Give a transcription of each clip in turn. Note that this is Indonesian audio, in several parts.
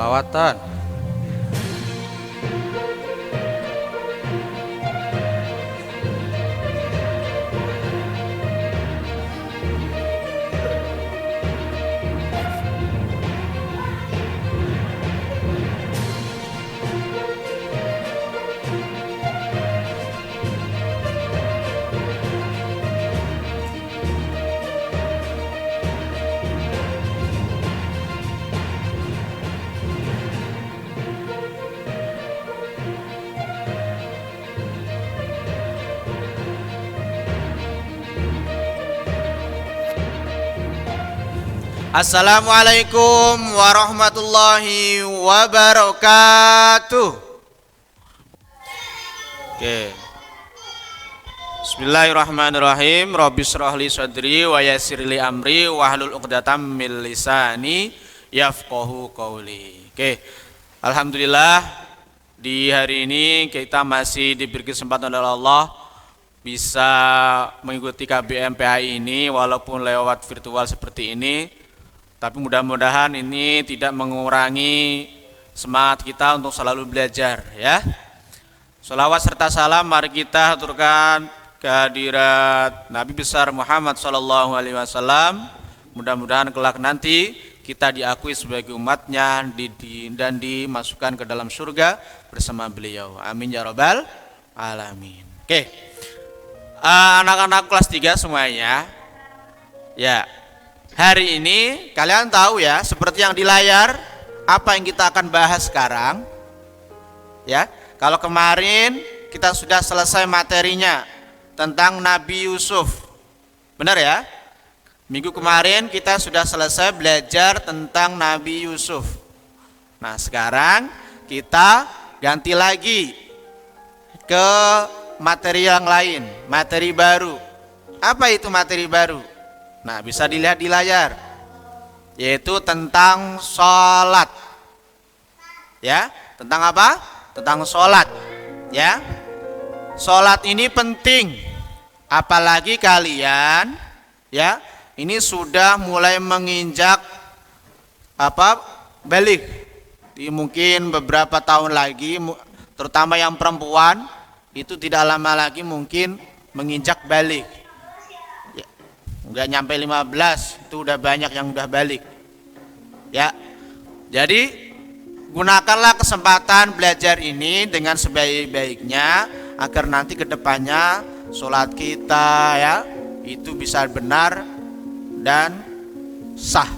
Solawatan. Assalamualaikum warahmatullahi wabarakatuh. Oke. Bismillahirrahmanirrahim. Rabbi shrah li sadri wa yassir li amri wahlul 'uqdatam min lisani yafqahu qawli. Oke. Alhamdulillah di hari ini kita masih diberi kesempatan oleh Allah bisa mengikuti KBM PAI ini walaupun lewat virtual seperti ini. Tapi mudah-mudahan ini tidak mengurangi semangat kita untuk selalu belajar ya. Sholawat serta salam mari kita haturkan kehadirat Nabi besar Muhammad SAW. Mudah-mudahan kelak nanti kita diakui sebagai umatnya dan dimasukkan ke dalam surga bersama beliau. Amin ya rabbal alamin. Oke. Anak-anak kelas 3 semuanya. Ya. Hari ini kalian tahu ya, seperti yang di layar, apa yang kita akan bahas sekarang. Ya, kalau kemarin kita sudah selesai materinya tentang Nabi Yusuf. Benar ya? Minggu kemarin kita sudah selesai belajar tentang Nabi Yusuf. Nah, sekarang kita ganti lagi ke materi yang lain, materi baru. Apa itu materi baru? Nah, bisa dilihat di layar, yaitu tentang sholat. Ya, tentang apa? Tentang sholat. Ya, sholat ini penting, apalagi kalian, ya, ini sudah mulai menginjak balik. Mungkin beberapa tahun lagi, terutama yang perempuan, itu tidak lama lagi mungkin menginjak balik. Enggak nyampe 15 itu udah banyak yang udah balik ya. Jadi gunakanlah kesempatan belajar ini dengan sebaik-baiknya agar nanti kedepannya sholat kita ya itu bisa benar dan sah.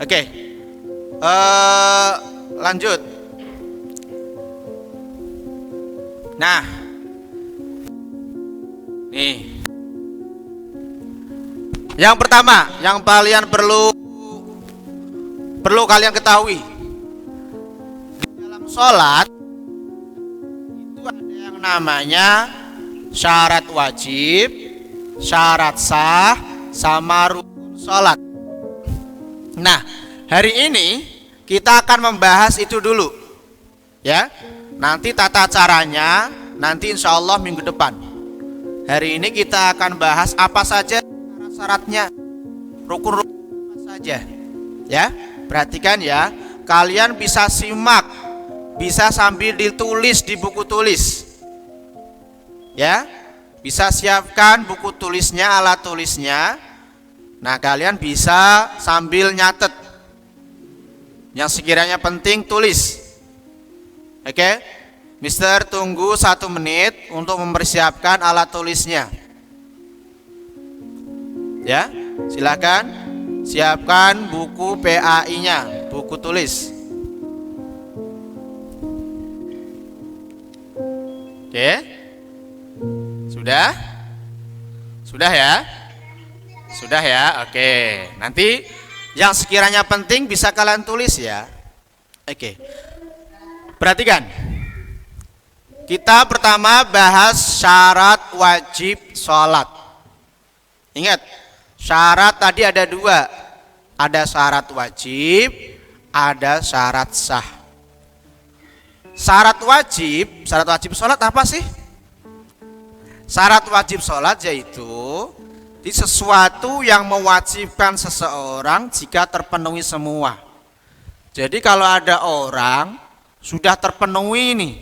Oke. Lanjut. Nah, nih, yang pertama, yang kalian perlu kalian ketahui, di dalam sholat itu ada yang namanya syarat wajib, syarat sah, sama rukun sholat. Nah, hari ini kita akan membahas itu dulu, ya. Nanti tata caranya nanti insya Allah minggu depan. Hari ini kita akan bahas apa saja syarat-syaratnya, rukun-rukun apa saja. Ya, perhatikan ya. Kalian bisa simak, bisa sambil ditulis di buku tulis. Ya, bisa siapkan buku tulisnya, alat tulisnya. Nah, kalian bisa sambil nyatet. Yang sekiranya penting tulis. Oke? Mister tunggu 1 menit untuk mempersiapkan alat tulisnya. Ya, silakan siapkan buku PAI-nya, buku tulis. Oke, sudah? Sudah ya? Sudah ya? Oke, nanti yang sekiranya penting bisa kalian tulis ya. Oke, perhatikan. Kita pertama bahas syarat wajib sholat. Ingat, syarat tadi ada 2. Ada syarat wajib, ada syarat sah. Syarat wajib sholat apa sih? Syarat wajib sholat yaitu Jadi sesuatu yang mewajibkan seseorang jika terpenuhi semua. Jadi kalau ada orang sudah terpenuhi nih,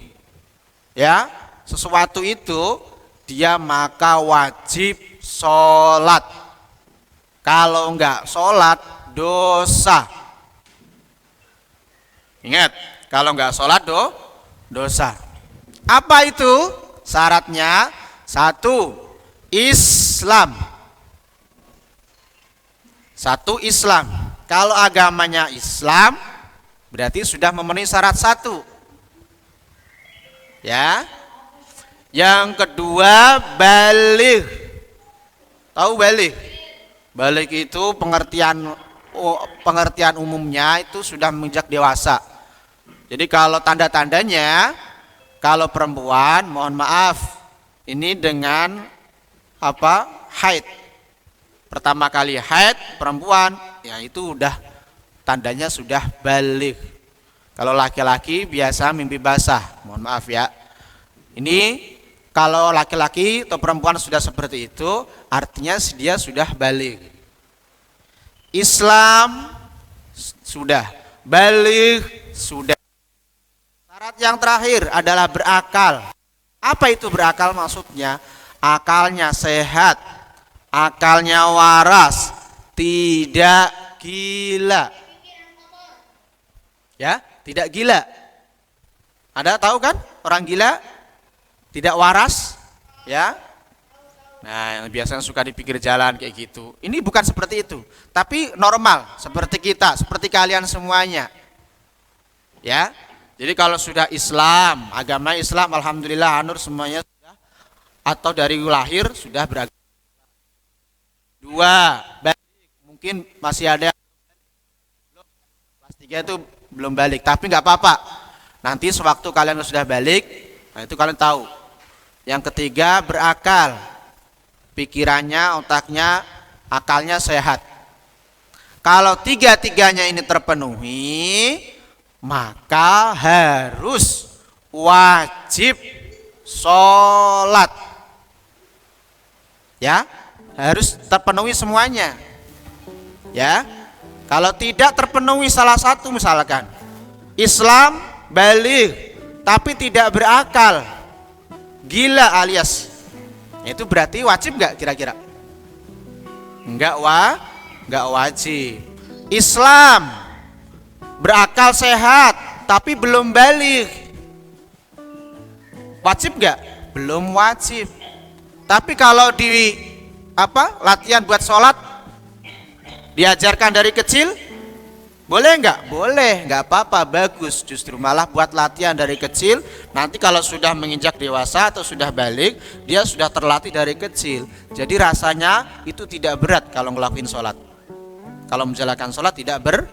ya, sesuatu itu dia maka wajib sholat. Kalau enggak sholat dosa. Ingat, kalau enggak sholat dosa. Apa itu syaratnya? Satu, Islam. Satu, Islam. Kalau agamanya Islam berarti sudah memenuhi syarat satu. Ya. Yang kedua, baligh. Tahu baligh? Baligh itu pengertian umumnya itu sudah menginjak dewasa. Jadi kalau tanda-tandanya, kalau perempuan, mohon maaf, ini dengan haid. Pertama kali haid perempuan, ya itu udah tandanya sudah baligh. Kalau laki-laki biasa mimpi basah, mohon maaf ya. Ini kalau laki-laki atau perempuan sudah seperti itu, artinya dia sudah baligh. Islam sudah, baligh sudah. Syarat yang terakhir adalah berakal. Apa itu berakal maksudnya? Akalnya sehat, akalnya waras, tidak gila. Ya, tidak gila. Ada tahu kan orang gila? Tidak waras, ya. Nah, yang biasanya suka di pinggir jalan kayak gitu. Ini bukan seperti itu, tapi normal, seperti kita, seperti kalian semuanya. Ya. Jadi kalau sudah Islam, agama Islam, alhamdulillah anur semuanya sudah, atau dari lahir sudah beragama. Dua, balik. Mungkin masih ada kelas 3 itu belum balik, tapi nggak apa-apa. Nanti sewaktu kalian sudah balik, nah itu kalian tahu. Yang ketiga, berakal. Pikirannya, otaknya, akalnya sehat. Kalau tiga-tiganya ini terpenuhi, maka harus wajib sholat. Ya, harus terpenuhi semuanya. Ya, kalau tidak terpenuhi salah satu, misalkan Islam baligh tapi tidak berakal, gila alias, itu berarti wajib nggak kira-kira? Nggak wajib. Islam berakal sehat tapi belum baligh, wajib nggak? Belum wajib. Tapi kalau di latihan buat sholat diajarkan dari kecil, boleh nggak? Boleh, nggak apa-apa, bagus. Justru malah buat latihan dari kecil. Nanti kalau sudah menginjak dewasa atau sudah balik, dia sudah terlatih dari kecil. Jadi rasanya itu tidak berat kalau ngelakuin sholat. Kalau menjalankan sholat tidak berat.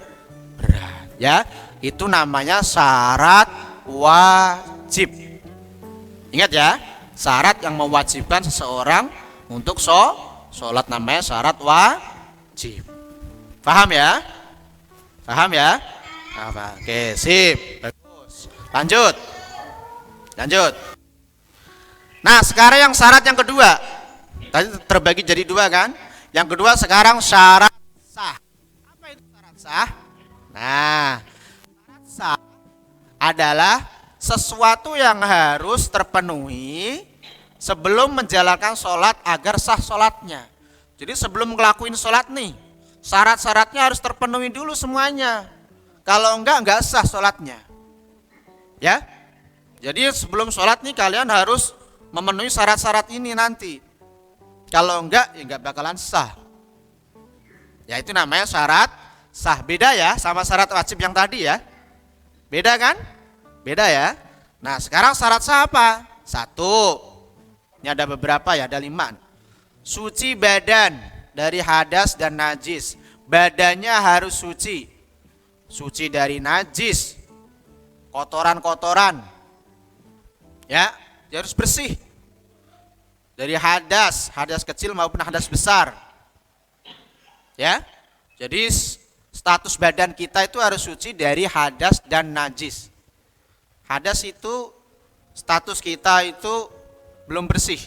Ya, itu namanya syarat wajib. Ingat ya, syarat yang mewajibkan seseorang untuk sholat namanya syarat wajib. Paham ya? Paham ya? Oke, sip. Bagus. Lanjut. Nah, sekarang yang syarat yang kedua. Tadi terbagi jadi dua kan? Yang kedua sekarang syarat sah. Apa itu syarat sah? Nah, syarat sah adalah sesuatu yang harus terpenuhi sebelum menjalankan sholat agar sah sholatnya. Jadi sebelum ngelakuin sholat nih, syarat-syaratnya harus terpenuhi dulu semuanya. Kalau enggak sah sholatnya. Ya. Jadi sebelum sholat nih kalian harus memenuhi syarat-syarat ini nanti. Kalau enggak, ya enggak bakalan sah. Ya itu namanya syarat sah. Beda ya sama syarat wajib yang tadi ya. Beda kan? Beda ya. Nah sekarang syarat sah apa? Satu. Ini ada beberapa ya, ada 5. Suci badan dari hadas dan najis. Badannya harus suci. Suci dari najis, kotoran-kotoran. Ya, dia harus bersih. Dari hadas kecil maupun hadas besar. Ya. Jadi status badan kita itu harus suci dari hadas dan najis. Hadas itu status kita itu belum bersih.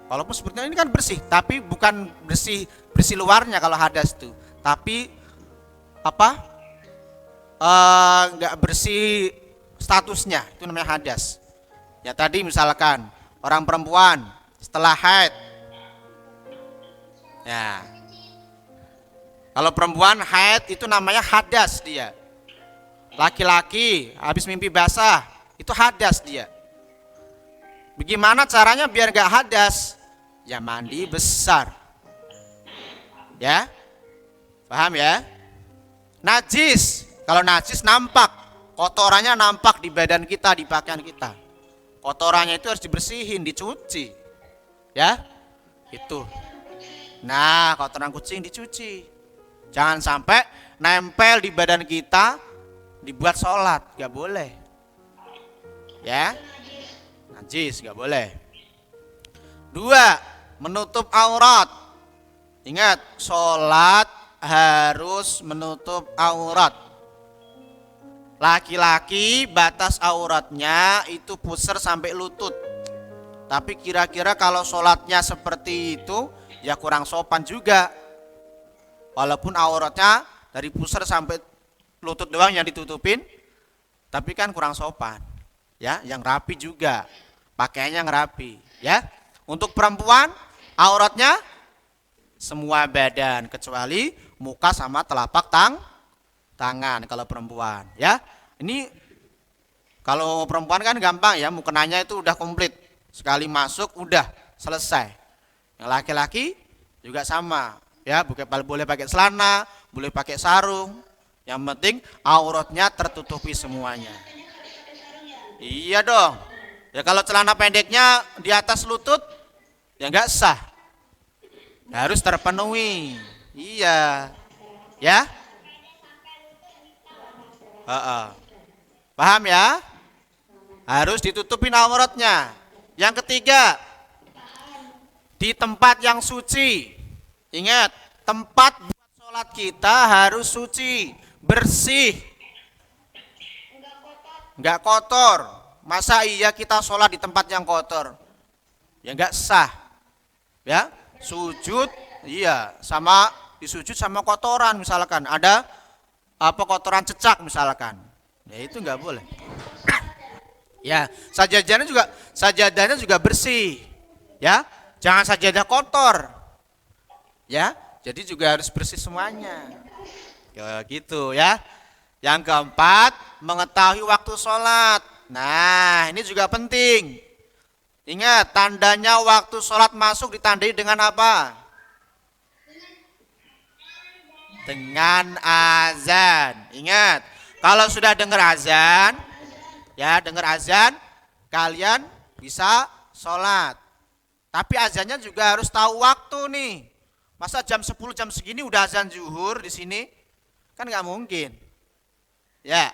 Walaupun sebetulnya ini kan bersih, tapi bukan bersih luarnya kalau hadas itu, tapi apa? Nggak bersih statusnya, itu namanya hadas. Ya tadi misalkan orang perempuan setelah haid, ya kalau perempuan haid itu namanya hadas dia. Laki-laki habis mimpi basah itu hadas dia. Bagaimana caranya biar gak hadas? Ya mandi besar. Ya, paham ya? Najis, kalau najis nampak, kotorannya nampak di badan kita, di pakaian kita. Kotorannya itu harus dibersihin, dicuci. Ya, itu. Nah, kotoran kucing dicuci. Jangan sampai nempel di badan kita, dibuat sholat, gak boleh. Ya, najis, gak boleh. 2, menutup aurat. Ingat, sholat harus menutup aurat. Laki-laki batas auratnya itu pusar sampai lutut. Tapi kira-kira kalau sholatnya seperti itu, ya kurang sopan juga. Walaupun auratnya dari pusar sampai lutut doang yang ditutupin, tapi kan kurang sopan. Ya, yang rapi juga, pakaiannya yang rapi. Ya, untuk perempuan auratnya semua badan kecuali muka sama telapak tangan kalau perempuan. Ya, ini kalau perempuan kan gampang ya, mukenanya itu udah komplit, sekali masuk udah selesai. Yang laki-laki juga sama. Ya, boleh pakai celana, boleh pakai sarung. Yang penting auratnya tertutupi semuanya. Iya dong. Ya kalau celana pendeknya di atas lutut, ya nggak sah. Harus terpenuhi. Iya. Ya? Paham ya? Harus ditutupin auratnya. Yang ketiga, di tempat yang suci. Ingat, tempat buat sholat kita harus suci, bersih, nggak kotor. Masa iya kita sholat di tempat yang kotor? Ya nggak sah. Ya, sujud, iya, sama disujud sama kotoran misalkan. Ada apa kotoran cecak misalkan. Ya itu nggak boleh. Ya, sajadahnya juga bersih. Ya, jangan sajadah kotor. Ya, jadi juga harus bersih semuanya. Ya, gitu ya. Yang keempat, mengetahui waktu sholat. Nah, ini juga penting. Ingat, tandanya waktu sholat masuk ditandai dengan apa? Dengan azan. Ingat, kalau sudah dengar azan, ya dengar azan, kalian bisa sholat. Tapi azannya juga harus tahu waktu nih. Masa jam 10 jam segini udah azan zuhur di sini? Kan nggak mungkin. Ya.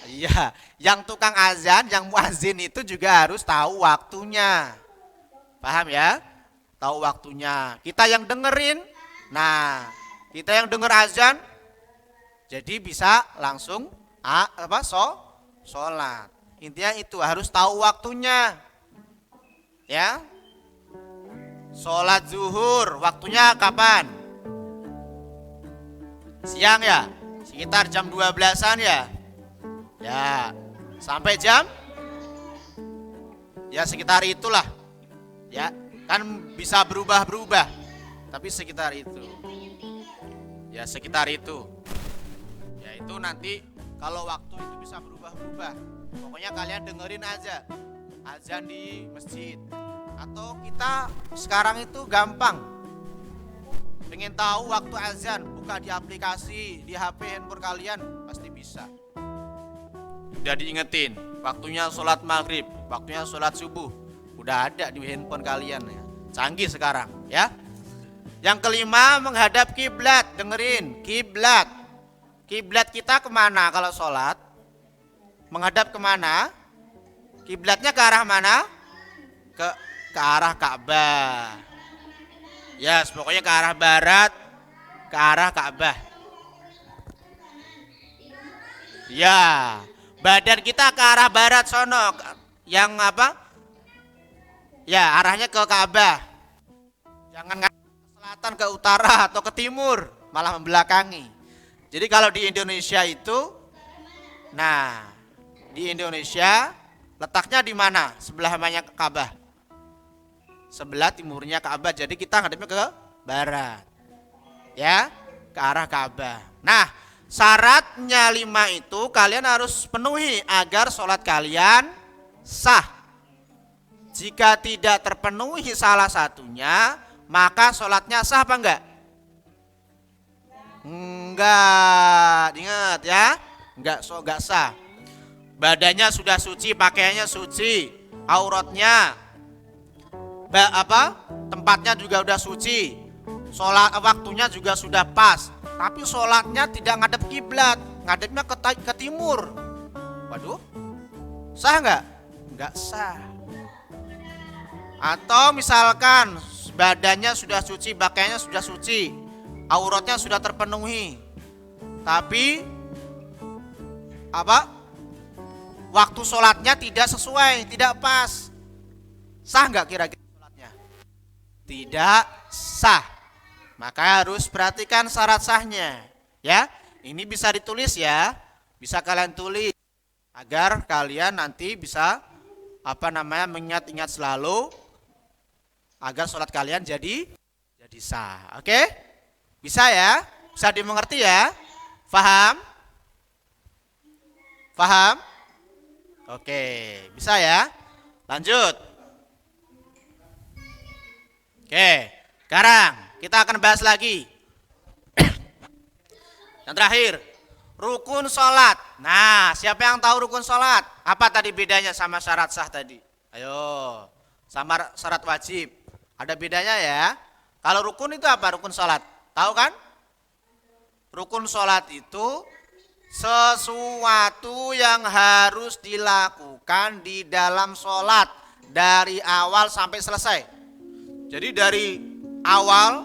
Iya, yang tukang azan, yang muazin itu juga harus tahu waktunya. Paham ya? Tahu waktunya. Kita yang dengerin, nah, kita yang denger azan jadi bisa langsung sholat. Intinya itu harus tahu waktunya. Ya. Sholat zuhur, waktunya kapan? Siang ya? Sekitar jam 12-an ya? Ya, sampai jam? Ya sekitar itulah. Ya, kan bisa berubah-berubah. Tapi sekitar itu. Ya sekitar itu. Ya itu nanti kalau waktu itu bisa berubah-berubah. Pokoknya kalian dengerin aja azan di masjid. Atau kita sekarang itu gampang, pengen tahu waktu azan, buka di aplikasi di HP handphone kalian pasti bisa. Udah diingetin waktunya sholat maghrib, waktunya sholat subuh, udah ada di handphone kalian ya. Canggih sekarang ya. Yang kelima, menghadap kiblat. Dengerin, kiblat. Kiblat kita kemana kalau sholat? Menghadap kemana? Kiblatnya ke arah mana? Ke arah Ka'bah. Ya, yes, pokoknya ke arah barat, ke arah Ka'bah. Ya, badan kita ke arah barat sono. Yang apa? Ya, arahnya ke Ka'bah. Jangan ngadep ke selatan, ke utara atau ke timur, malah membelakangi. Jadi kalau di Indonesia itu, nah, di Indonesia letaknya di mana? Sebelah mananya Ka'bah? Sebelah timurnya Ka'bah. Jadi kita ngadepnya ke barat. Ya, ke arah Ka'bah. Nah, syaratnya 5 itu kalian harus penuhi agar sholat kalian sah. Jika tidak terpenuhi salah satunya, maka sholatnya sah apa enggak? Enggak, ingat ya, enggak sah. Badannya sudah suci, pakaiannya suci, auratnya tempatnya juga udah suci, sholat waktunya juga sudah pas, tapi sholatnya tidak ngadep kiblat, ngadepnya ke timur. Waduh, sah nggak? Nggak sah. Atau misalkan badannya sudah suci, pakaiannya sudah suci, auratnya sudah terpenuhi, tapi waktu sholatnya tidak sesuai, tidak pas, sah nggak kira-kira sholatnya? Tidak sah. Maka harus perhatikan syarat sahnya. Ya, ini bisa ditulis ya, bisa kalian tulis agar kalian nanti bisa mengingat-ingat selalu agar sholat kalian jadi sah. Oke? Bisa ya? Bisa dimengerti ya? Faham? Faham? Oke, bisa ya? Lanjut. Oke, sekarang kita akan bahas lagi. Yang terakhir, rukun sholat. Nah, siapa yang tahu rukun sholat? Apa tadi bedanya sama syarat sah tadi? Ayo, sama syarat wajib. Ada bedanya ya. Kalau rukun itu apa? Rukun sholat. Tahu kan? Rukun sholat itu sesuatu yang harus dilakukan di dalam sholat dari awal sampai selesai. Jadi dari awal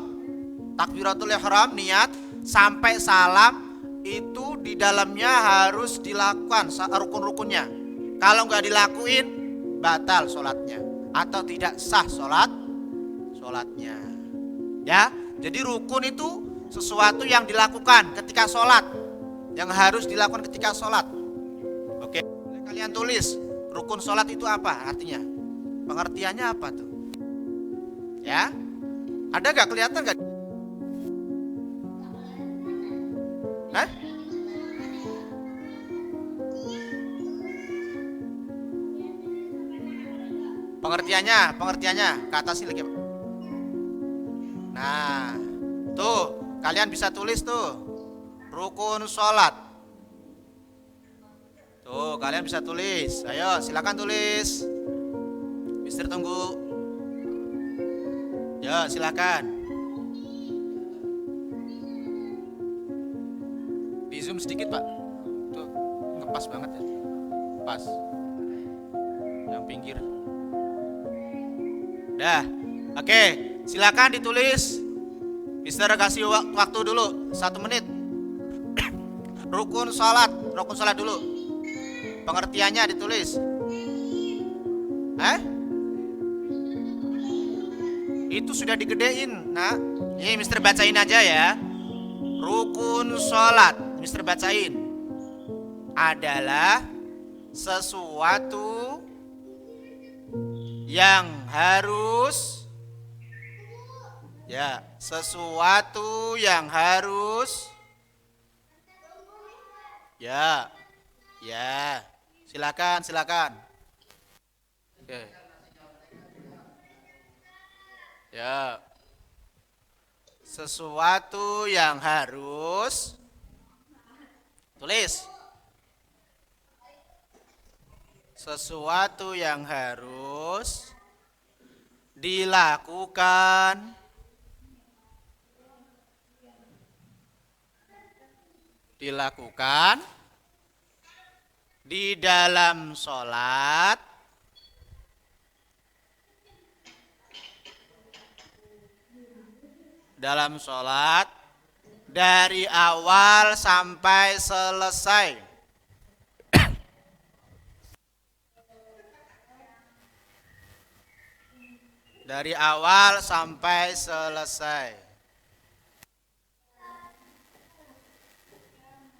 takbiratul ihram niat sampai salam itu di dalamnya harus dilakukan rukun-rukunnya. Kalau nggak dilakuin batal sholatnya atau tidak sah sholatnya. Ya, jadi rukun itu sesuatu yang dilakukan ketika sholat, yang harus dilakukan ketika sholat. Oke, kalian tulis rukun sholat itu apa artinya? Pengertiannya apa tuh? Ya, ada gak kelihatan gak? Hah? Pengertiannya ke atas lagi. Nah, tuh kalian bisa tulis tuh rukun sholat. Tuh kalian bisa tulis. Ayo silakan tulis. Mister tunggu. Ya silakan. Di zoom sedikit pak. Tuh ngepas banget ya. Pas. Yang pinggir. Dah. Oke, silakan ditulis. Mister kasih waktu dulu 1 menit. Rukun sholat dulu. Pengertiannya ditulis. Itu sudah digedein. Nah, ini Mister bacain aja ya. Rukun sholat, Mister bacain, adalah sesuatu yang harus ya silakan. Oke. Ya, sesuatu yang harus tulis. Sesuatu yang harus dilakukan di dalam sholat dari awal sampai selesai. Dari awal sampai selesai.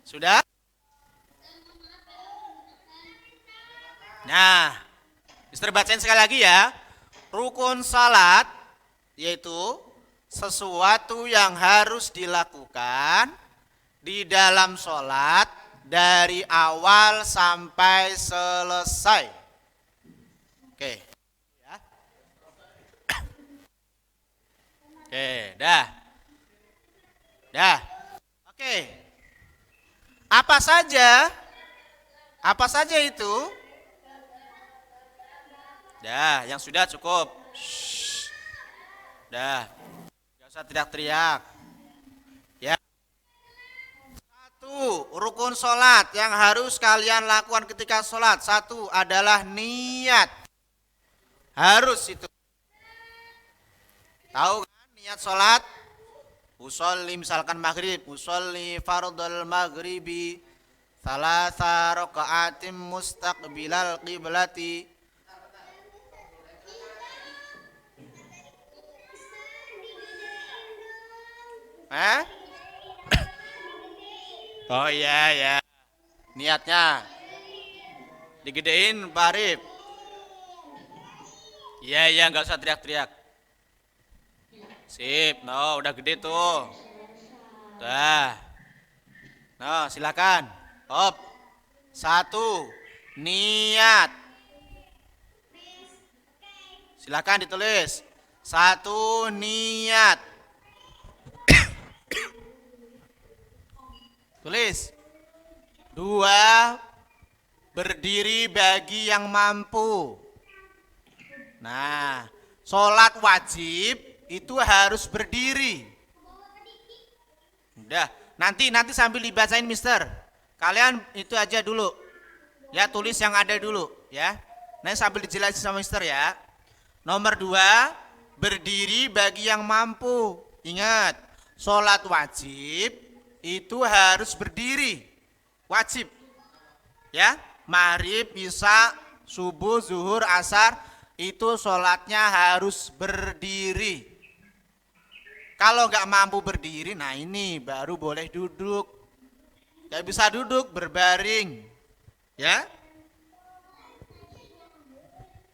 Sudah? Nah, Mister bacain sekali lagi ya. Rukun salat yaitu sesuatu yang harus dilakukan di dalam salat dari awal sampai selesai. Oke. Ya. Oke, dah. Dah. Oke. Apa saja? Apa saja itu? Dah, yang sudah cukup. Shhh. Dah. Gak usah teriak-teriak. Ya. Satu, rukun sholat yang harus kalian lakukan ketika sholat. Satu adalah niat. Harus itu. Tahu kan niat sholat? Usolli misalkan maghrib. Usolli fardul maghribi. Salasa raka'atim mustaqbilal qiblati. Oh iya ya. Niatnya digedein Pak Arif. Iya nggak usah teriak-teriak. Sip, no udah gede tuh. Dah. No silakan. Hop. Satu, niat. Silakan ditulis. Satu, niat. Tulis. Dua, berdiri bagi yang mampu. Nah, sholat wajib itu harus berdiri. Udah, nanti sambil dibacain Mister. Kalian itu aja dulu. Ya, tulis yang ada dulu ya. Nanti sambil dijelasin sama Mister ya. Nomor 2, berdiri bagi yang mampu. Ingat, sholat wajib itu harus berdiri, wajib ya. Maghrib, isya, subuh, zuhur, asar itu sholatnya harus berdiri. Kalau nggak mampu berdiri, nah ini baru boleh duduk. Nggak bisa duduk, berbaring ya.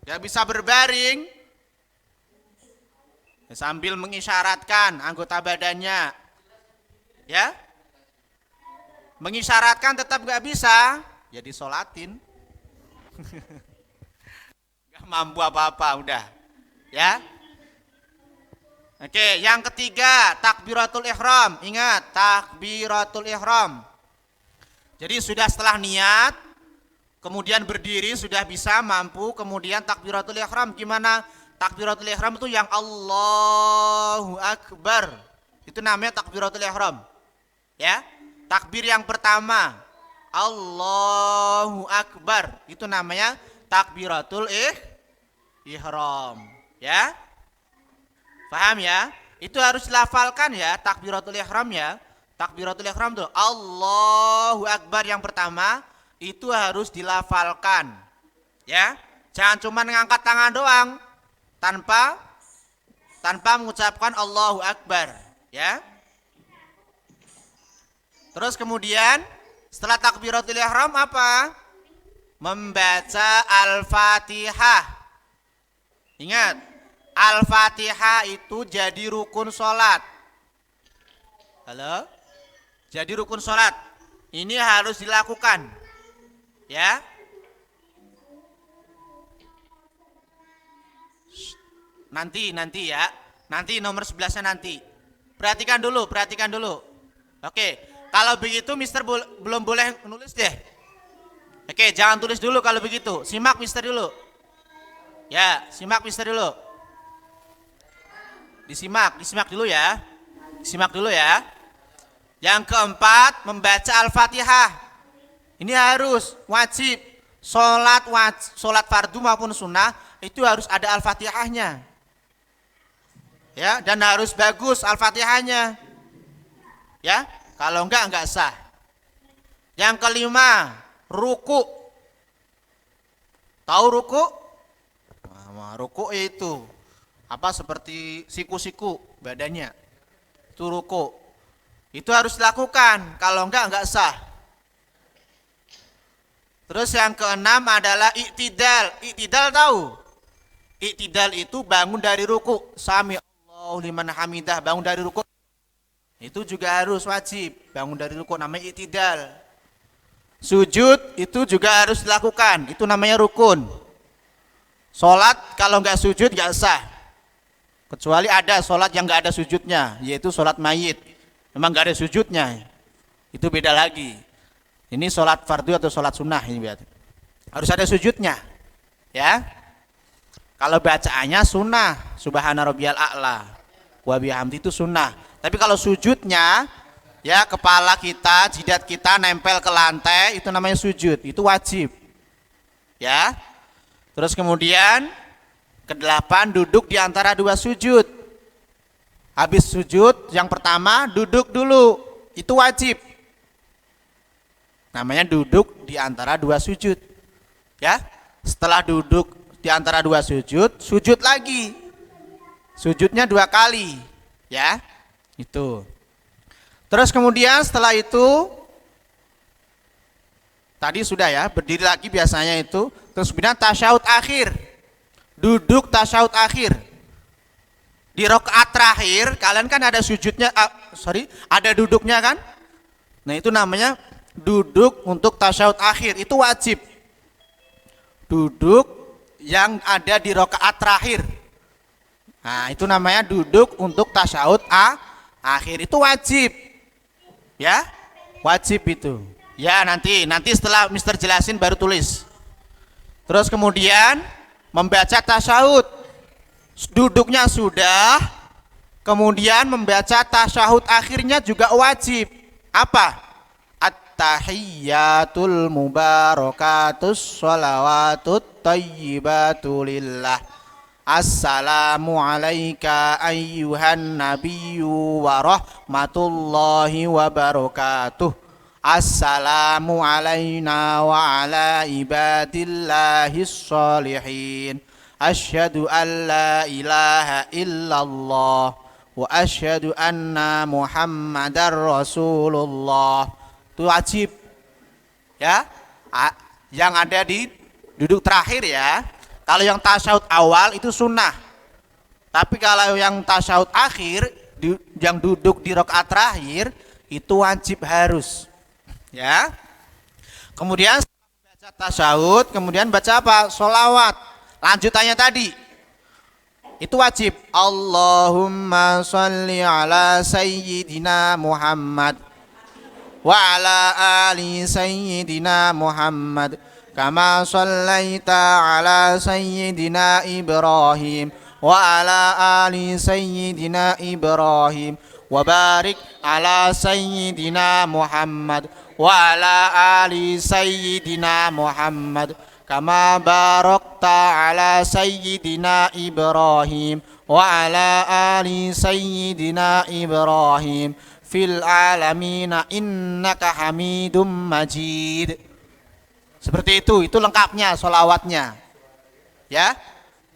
Nggak bisa berbaring sambil mengisyaratkan anggota badannya ya. Mengisyaratkan tetap gak bisa, ya disolatin. Gak mampu apa-apa udah ya. Oke, yang ketiga takbiratul ihram. Ingat, takbiratul ihram. Jadi sudah setelah niat, kemudian berdiri sudah bisa mampu, kemudian takbiratul ihram. Gimana takbiratul ihram itu? Yang Allahu Akbar, itu namanya takbiratul ihram ya. Takbir yang pertama Allahu Akbar, itu namanya takbiratul ihram ya. Paham ya? Itu harus dilafalkan ya, takbiratul ihram ya. Takbiratul ihram tuh Allahu Akbar yang pertama itu harus dilafalkan ya. Jangan cuma ngangkat tangan doang tanpa mengucapkan Allahu Akbar ya. Terus kemudian setelah takbiratul ihram apa? Membaca Al-Fatihah. Ingat, Al-Fatihah itu jadi rukun sholat. Halo? Jadi rukun sholat. Ini harus dilakukan. Ya. Nanti ya. Nanti nomor 11-nya nanti. Perhatikan dulu. Oke. Kalau begitu Mister belum boleh nulis deh. Oke, jangan tulis dulu kalau begitu. Simak Mister dulu. Ya, simak Mister dulu. Disimak dulu ya. Simak dulu ya. Yang keempat, membaca Al-Fatihah. Ini harus wajib. Sholat fardu maupun sunnah itu harus ada Al-Fatihahnya. Ya, dan harus bagus Al-Fatihahnya. Ya. Kalau enggak sah. Yang kelima, ruku. Tahu ruku? Nah, ruku itu apa seperti siku-siku badannya. Itu ruku. Itu harus dilakukan, kalau enggak sah. Terus yang keenam adalah iktidal. Iktidal tahu? Iktidal itu bangun dari ruku. Sami Allahu liman hamidah, bangun dari ruku. Itu juga harus wajib, bangun dari ruku namanya iktidal. Sujud itu juga harus dilakukan, itu namanya rukun. Sholat kalau nggak sujud nggak sah. Kecuali ada sholat yang nggak ada sujudnya, yaitu sholat mayit. Memang nggak ada sujudnya, itu beda lagi. Ini sholat fardu atau sholat sunnah ini berarti. Harus ada sujudnya, ya. Kalau bacaannya sunnah, subhana rabbiyal a'la wa bihamdi itu sunnah. Tapi kalau sujudnya, ya kepala kita, jidat kita nempel ke lantai, itu namanya sujud, itu wajib, ya. Terus kemudian kedelapan, duduk di antara dua sujud. Habis sujud yang pertama duduk dulu, itu wajib. Namanya duduk di antara dua sujud, ya. Setelah duduk di antara dua sujud, sujud lagi, sujudnya 2 kali, ya. Itu. Terus kemudian setelah itu tadi sudah ya, berdiri lagi biasanya itu. Terus kemudian tasyahud akhir, duduk tasyahud akhir. Di rakaat terakhir kalian kan ada sujudnya, ada duduknya kan? Nah itu namanya duduk untuk tasyahud akhir, itu wajib. Duduk yang ada di rakaat terakhir. Nah itu namanya duduk untuk tasyahud akhir, itu wajib. Ya, wajib itu. Ya nanti setelah Mister jelasin baru tulis. Terus kemudian membaca tasyahud. Duduknya sudah, kemudian membaca tasyahud akhirnya juga wajib. Apa? At-tahiyyatul mubarakatus sholawatut thayyibatu lillah. Assalamu alayka ayyuhan nabiyyu wa rahmatullahi wa barakatuh. Assalamu alayna wa ala ibadillahis sholihin. Asyhadu an la ilaha illallah wa asyhadu anna muhammadar rasulullah. Itu wajib, ya. Yang ada di duduk terakhir, ya. Kalau yang tasyahud awal itu sunnah. Tapi kalau yang tasyahud akhir, yang duduk di rakaat terakhir itu wajib harus, ya. Kemudian setelah baca tasyahud, kemudian baca apa? Sholawat. Lanjutannya tadi itu wajib. Allahumma sholli ala sayyidina Muhammad wa ala ali sayyidina Muhammad kama shallaita ala sayyidina Ibrahim wa ala ali sayyidina Ibrahim wa barik ala sayyidina Muhammad wa ala ali sayyidina Muhammad kama barakta ala sayyidina Ibrahim wa ala ali sayyidina Ibrahim fil alamina innaka hamidum majid. Seperti itu lengkapnya sholawatnya, ya.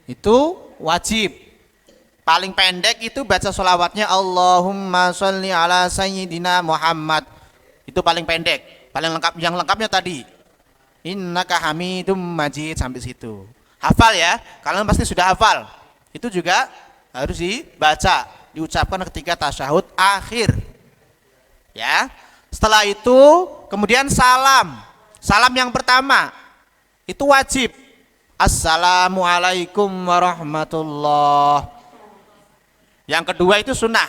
Itu wajib. Paling pendek itu baca sholawatnya Allahumma sholli ala sayyidina Muhammad. Itu paling pendek, paling lengkap. Yang lengkapnya tadi innaka hamidum majid, sampai situ. Hafal ya, kalian pasti sudah hafal. Itu juga harus dibaca, diucapkan ketika tasyahud akhir, ya. Setelah itu kemudian salam. Salam yang pertama itu wajib. Assalamualaikum warahmatullah. Yang kedua itu sunnah.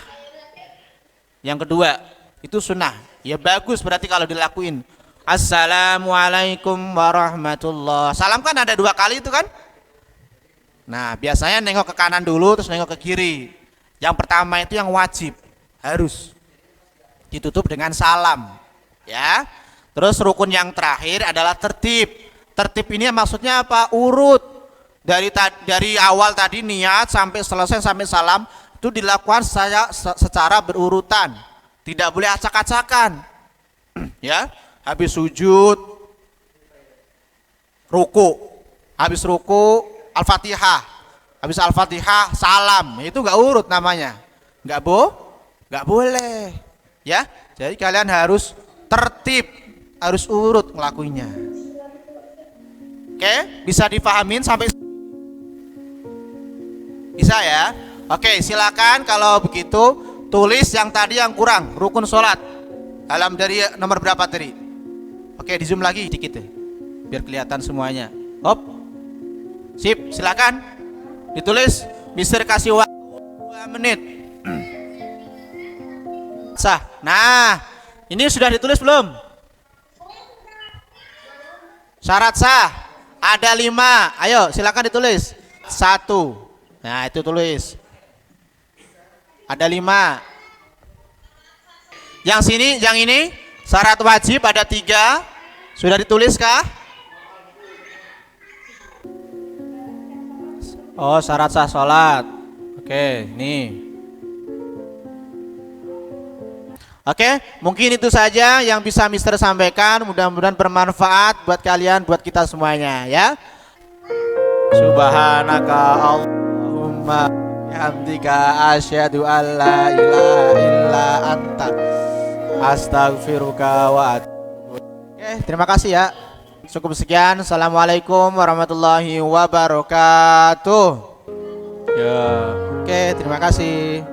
Yang kedua itu sunnah. Ya bagus berarti kalau dilakuin. Assalamualaikum warahmatullah. Salam kan ada 2 kali itu kan? Nah biasanya nengok ke kanan dulu terus nengok ke kiri. Yang pertama itu yang wajib, harus ditutup dengan salam, ya. Terus rukun yang terakhir adalah tertib. Tertib ini maksudnya apa? Urut. Dari awal tadi niat sampai selesai sampai salam itu dilakukan secara berurutan. Tidak boleh acak-acakan. Ya. Habis sujud ruku, habis ruku Al-Fatihah, Habis Al-Fatihah salam, itu nggak urut namanya. Nggak boleh. Ya, jadi kalian harus tertib, harus urut ngelakuinnya. Oke, bisa dipahamin sampai bisa ya? Oke, silakan kalau begitu tulis yang tadi yang kurang, rukun sholat. Dalam dari nomor berapa tadi? Oke, di zoom lagi dikit deh, biar kelihatan semuanya. Hop, sip, silakan ditulis. Mister kasih waktu 2 menit. Sah. Nah, ini sudah ditulis belum? Syarat sah ada 5. Ayo silakan ditulis. 1. Nah itu tulis. Ada 5. Yang sini, yang ini syarat wajib ada 3. Sudah ditulis kah? Oh, syarat sah sholat. Oke, nih. Oke, mungkin itu saja yang bisa Mister sampaikan. Mudah-mudahan bermanfaat buat kalian, buat kita semuanya ya. Subhanaka Allahumma bihamdika asyhadu alla ilaha illa anta astaghfiruka wa atubu. Oke, terima kasih ya. Cukup sekian. Assalamualaikum warahmatullahi wabarakatuh. Ya, oke, terima kasih.